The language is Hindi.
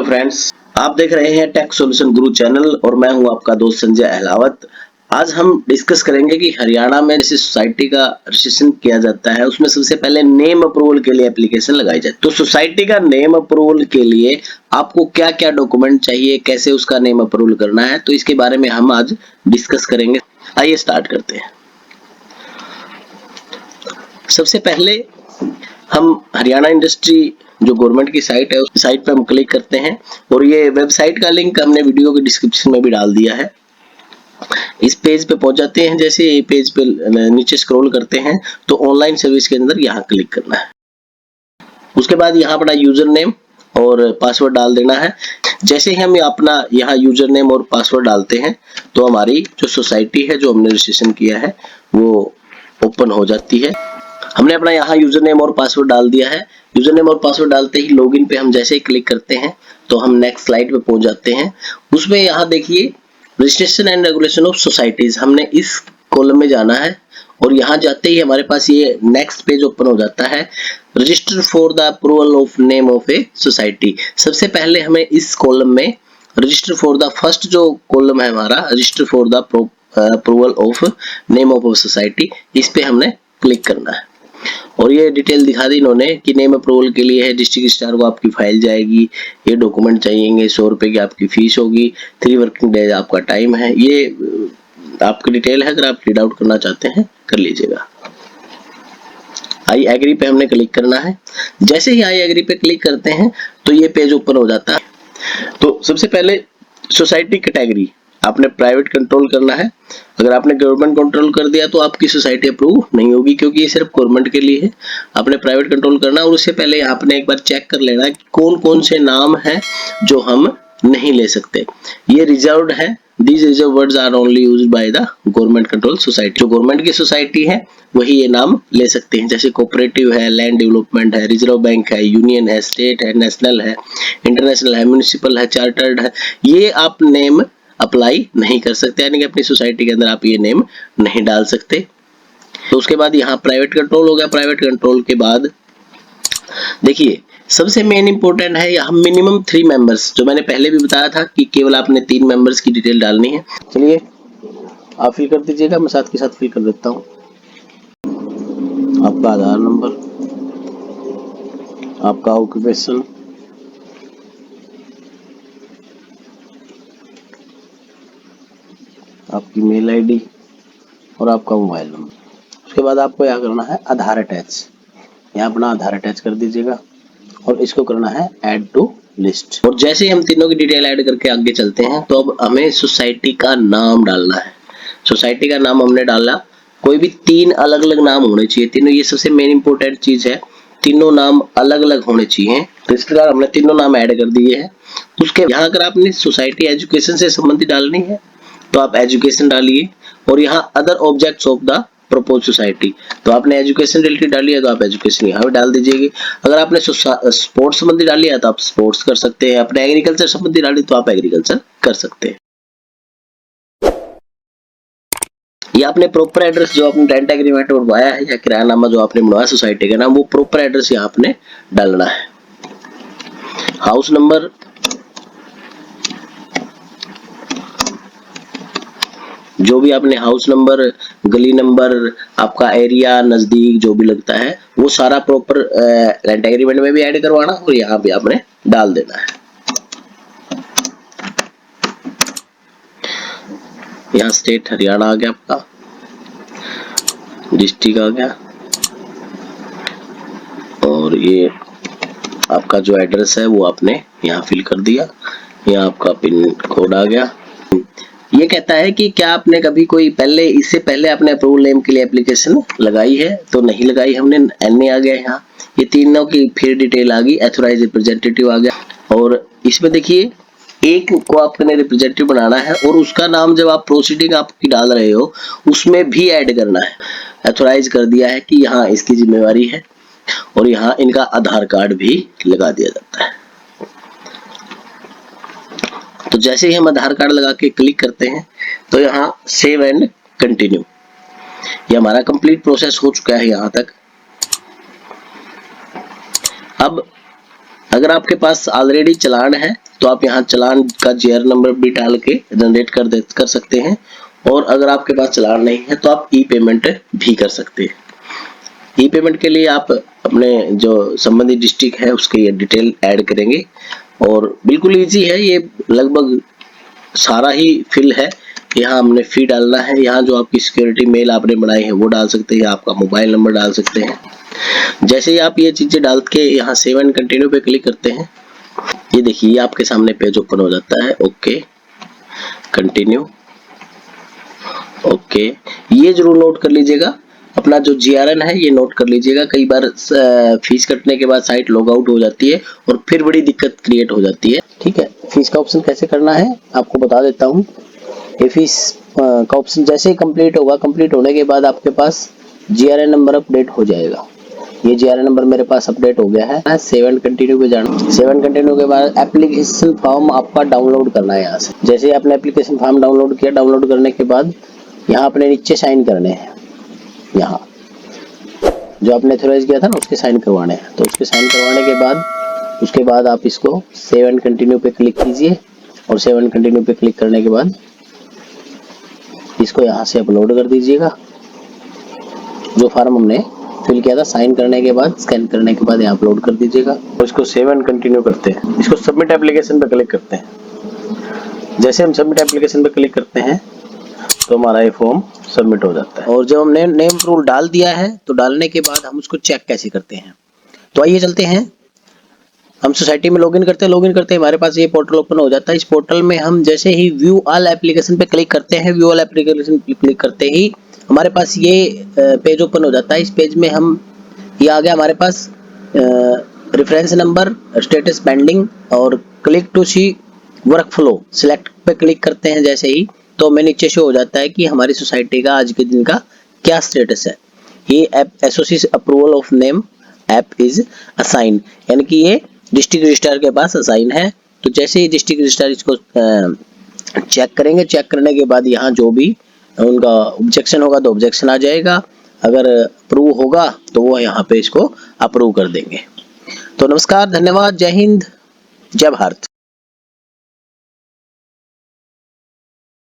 हेलो फ्रेंड्स, आप देख रहे हैं टेक सॉल्यूशन गुरु चैनल और मैं हूं आपका दोस्त संजय अहलावत। आज हम डिस्कस करेंगे कि हरियाणा में जैसे सोसाइटी का रजिस्ट्रेशन किया जाता है उसमें सबसे पहले नेम अप्रूवल के लिए एप्लीकेशन लगाई जाती है। तो सोसाइटी का नेम अप्रूवल के लिए आपको क्या क्या डॉक्यूमेंट चाहिए, कैसे उसका नेम अप्रूवल करना है, तो इसके बारे में हम आज डिस्कस करेंगे। आइए स्टार्ट करते हैं। सबसे पहले हम हरियाणा इंडस्ट्री जो गवर्नमेंट की साइट है उस साइट पे हम क्लिक करते हैं और ये वेबसाइट का लिंक हमने वीडियो के डिस्क्रिप्शन में भी डाल दिया है। इस पेज पे पहुंच जाते हैं। जैसे ये पेज पे नीचे स्क्रॉल करते हैं तो ऑनलाइन सर्विस के अंदर यहाँ क्लिक करना है। उसके बाद यहाँ अपना यूजर नेम और पासवर्ड डाल देना है। जैसे ही हम अपना यहाँ यूजर नेम और पासवर्ड डालते हैं तो हमारी जो सोसाइटी है जो हमने रजिस्ट्रेशन किया है वो ओपन हो जाती है। हमने अपना यहाँ यूजर नेम और पासवर्ड डाल दिया है। यूजर नेम और पासवर्ड डालते ही लॉगिन पे हम जैसे ही क्लिक करते हैं तो हम नेक्स्ट स्लाइड पे पहुंच जाते हैं। उसमें यहाँ देखिए registration and regulation of societies, हमने इस कॉलम में जाना है और यहाँ जाते ही हमारे पास ये नेक्स्ट पेज ओपन हो जाता है। Register for the approval of name of a society. सबसे पहले हमें इस कॉलम में रजिस्टर फॉर द फर्स्ट जो कॉलम है हमारा register for the approval of name of society, इस पे हमने क्लिक करना है। और ये डिटेल दिखा दी इन्होंने कि नेम अप्रूवल के लिए है, डिस्ट्रिक्ट रजिस्ट्रार को आपकी फाइल जाएगी, ये डॉक्यूमेंट चाहिएंगे, 100 रुपए की आपकी फीस होगी, 3 वर्किंग डेज आपका टाइम है। ये आपकी डिटेल है, अगर आप रीड आउट करना चाहते हैं कर लीजिएगा। आई एग्री पे हमने क्लिक करना है। जैसे ही आई एग्री पे क्लिक करते हैं तो ये पेज ओपन हो जाता है। तो सबसे पहले सोसाइटी कैटेगरी आपने प्राइवेट कंट्रोल करना है। अगर आपने गवर्नमेंट कंट्रोल कर दिया तो आपकी सोसाइटी अप्रूव नहीं होगी क्योंकि ये सिर्फ गवर्नमेंट के लिए है। आपने प्राइवेट कंट्रोल करना और उससे पहले आपने एक बार चेक कर लेना कि कौन कौन से नाम हैं जो हम नहीं ले सकते। ये रिजर्व्ड है। These reserved words are only used by the government control society। जो गवर्नमेंट की सोसाइटी है वही ये नाम ले सकते हैं। जैसे कोऑपरेटिव है, लैंड डेवलपमेंट है, रिजर्व बैंक है, यूनियन है, स्टेट है, नेशनल है, इंटरनेशनल है, म्युनिसिपल है, चार्टर्ड है। ये आप नेम अप्लाई नहीं कर सकते, यानी कि अपनी सोसाइटी के अंदर आप ये नेम नहीं डाल सकते। तो उसके बाद यहाँ प्राइवेट कंट्रोल हो गया। प्राइवेट कंट्रोल के बाद देखिए सबसे मेन इंपॉर्टेंट है यहाँ मिनिमम 3 मेंबर्स, जो मैंने पहले भी बताया था कि केवल आपने 3 मेंबर्स की डिटेल डालनी है। चलिए आप फिल कर दीजिएगा, मैं साथ के साथ फिल कर देता हूँ। आपका आधार नंबर, आपका ऑक्यूपेशन, आपकी मेल आईडी और आपका मोबाइल नंबर। उसके बाद आपको यहाँ करना है आधार अटैच। यहाँ अपना आधार अटैच कर दीजिएगा और इसको करना है ऐड टू लिस्ट। और जैसे हम तीनों की डिटेल ऐड करके आगे चलते हैं तो अब हमें सोसाइटी का नाम डालना है। सोसाइटी का नाम हमने डाला, कोई भी 3 अलग अलग नाम होने चाहिए तीनों, ये सबसे मेन इंपॉर्टेंट चीज है। तीनों नाम अलग अलग होने चाहिए। तो इस प्रकार हमने तीनों नाम ऐड कर दिए हैं। उसके यहाँ अगर आपने सोसाइटी एजुकेशन से संबंधित डालनी है तो आप एजुकेशन डालिए और यहाँ other objects of the propose society, तो आपने एजुकेशन रिलेटेड डाली है तो आप एजुकेशन यहाँ पे डाल दीजिएगा। अगर आपने स्पोर्ट्स संबंधी डाली है तो आप स्पोर्ट्स कर सकते हैं। अपने एग्रीकल्चर संबंधी डाली तो आप एग्रीकल्चर कर सकते हैं। ये आपने प्रॉपर एड्रेस जो आपने रेंट एग्रीमेंट बनवाया है या किरायानामा जो आपने बनवाया सोसाइटी का नाम, वो प्रॉपर एड्रेस यहाँ आपने डालना है। हाउस नंबर, जो भी आपने हाउस नंबर, गली नंबर, आपका एरिया नजदीक जो भी लगता है वो सारा प्रॉपर रेंट एग्रीमेंट में भी ऐड करवाना और यहाँ पे आपने डाल देना है। यहाँ स्टेट हरियाणा आ गया, आपका डिस्ट्रिक्ट आ गया और ये आपका जो एड्रेस है वो आपने यहाँ फिल कर दिया। यहाँ आपका पिन कोड आ गया। ये कहता है कि क्या आपने कभी कोई पहले इससे पहले आपने अप्रूवल नेम के लिए एप्लीकेशन लगाई है, तो नहीं लगाई हमने। एनए आ गया यहाँ, ये तीनों की फिर डिटेल आ गई। एथोराइज रिप्रेजेंटेटिव आ गया और इसमें देखिए एक को आपने रिप्रेजेंटेटिव बनाना है और उसका नाम जब आप प्रोसीडिंग आपकी डाल रहे हो उसमें भी ऐड करना है। एथोराइज कर दिया है कि यहाँ इसकी जिम्मेवारी है और यहाँ इनका आधार कार्ड भी लगा दिया जाता है। तो जैसे ही हम आधार कार्ड लगा के क्लिक करते हैं तो यहाँ सेव एंड कंटिन्यू, ये हमारा कंप्लीट प्रोसेस हो चुका है यहाँ तक। अब अगर आपके पास ऑलरेडी चालान है तो आप यहाँ चालान का जीआर नंबर भी डाल के जनरेट कर सकते हैं। और अगर आपके पास चालान नहीं है तो आप ई पेमेंट भी कर सकते हैं। ई पेमेंट के लिए आप अपने जो संबंधित डिस्ट्रिक्ट है उसके ये डिटेल ऐड करेंगे और बिल्कुल इजी है, ये लगभग सारा ही फिल है। यहाँ हमने फी डालना है, यहाँ जो आपकी सिक्योरिटी मेल आपने बनाई है वो डाल सकते हैं, आपका मोबाइल नंबर डाल सकते हैं। जैसे ही आप ये चीजें डाल के यहाँ सेव एंड कंटिन्यू पे क्लिक करते हैं, ये देखिए ये आपके सामने पेज ओपन हो जाता है। Okay, continue. ओके, ये जरूर नोट कर लीजिएगा, अपना जो जीआरएन है ये नोट कर लीजिएगा। कई बार फीस कटने के बाद साइट लॉग आउट हो जाती है और फिर बड़ी दिक्कत क्रिएट हो जाती है। ठीक है, फीस का ऑप्शन कैसे करना है आपको बता देता हूँ। ये फीस का ऑप्शन जैसे ही कंप्लीट होगा, कंप्लीट होने के बाद आपके पास जीआरएन नंबर अपडेट हो जाएगा। ये जीआरएन नंबर मेरे पास अपडेट हो गया है। सेव एंड कंटिन्यू पे जाना। सेव एंड कंटिन्यू के बाद एप्लीकेशन फॉर्म आपका डाउनलोड करना है। यहाँ से जैसे ही आपने एप्लीकेशन फॉर्म डाउनलोड किया, डाउनलोड करने के बाद यहाँ अपने नीचे साइन करने हैं। यहाँ जो आपने ऑथराइज किया था ना उसके साइन करवाने हैं, तो उसके साइन करवाने के बाद उसके बाद आप इसको सेव एंड कंटिन्यू पे क्लिक कीजिए और सेव एंड कंटिन्यू पे क्लिक करने के बाद इसको यहाँ से अपलोड कर दीजिएगा। जो फॉर्म हमने फिल किया था साइन करने के बाद, स्कैन करने के बाद यहाँ अपलोड कर दीजिएगा और इसको सेव एंड कंटिन्यू करते हैं। इसको सबमिट एप्लीकेशन पे क्लिक करते हैं। जैसे हम सबमिट एप्लीकेशन पे क्लिक करते हैं तो हमारा ये फॉर्म सबमिट हो जाता है। और जब हमने नेम रूल डाल दिया है तो डालने के बाद हम उसको चेक कैसे करते हैं, तो आइए चलते हैं। हम सोसाइटी में लॉगिन करते हैं, हमारे पास ये पोर्टल ओपन हो जाता है। इस पोर्टल में हम जैसे ही व्यू ऑल एप्लीकेशन पे क्लिक करते हैं, व्यू ऑल एप्लीकेशन पे क्लिक करते ही हमारे पास ये पेज ओपन हो जाता है। इस पेज में हम ये आ गया हमारे पास रेफरेंस नंबर, स्टेटस पेंडिंग और click to see work flow. Select पे क्लिक करते हैं जैसे ही तो हमें नीचे शो हो जाता है कि हमारी सोसाइटी का आज के दिन का क्या स्टेटस है। ये app SOC approval of name app is assign, यानी कि ये डिस्ट्रिक्ट रजिस्ट्रार के पास असाइन है। तो जैसे ही डिस्ट्रिक्ट रजिस्ट्रार इसको चेक करेंगे, चेक करने के बाद यहाँ जो भी उनका ऑब्जेक्शन होगा तो ऑब्जेक्शन आ जाएगा, अगर अप्रूव होगा तो वो यहाँ पे इसको अप्रूव कर देंगे। तो नमस्कार, धन्यवाद, जय हिंद, जय भारत।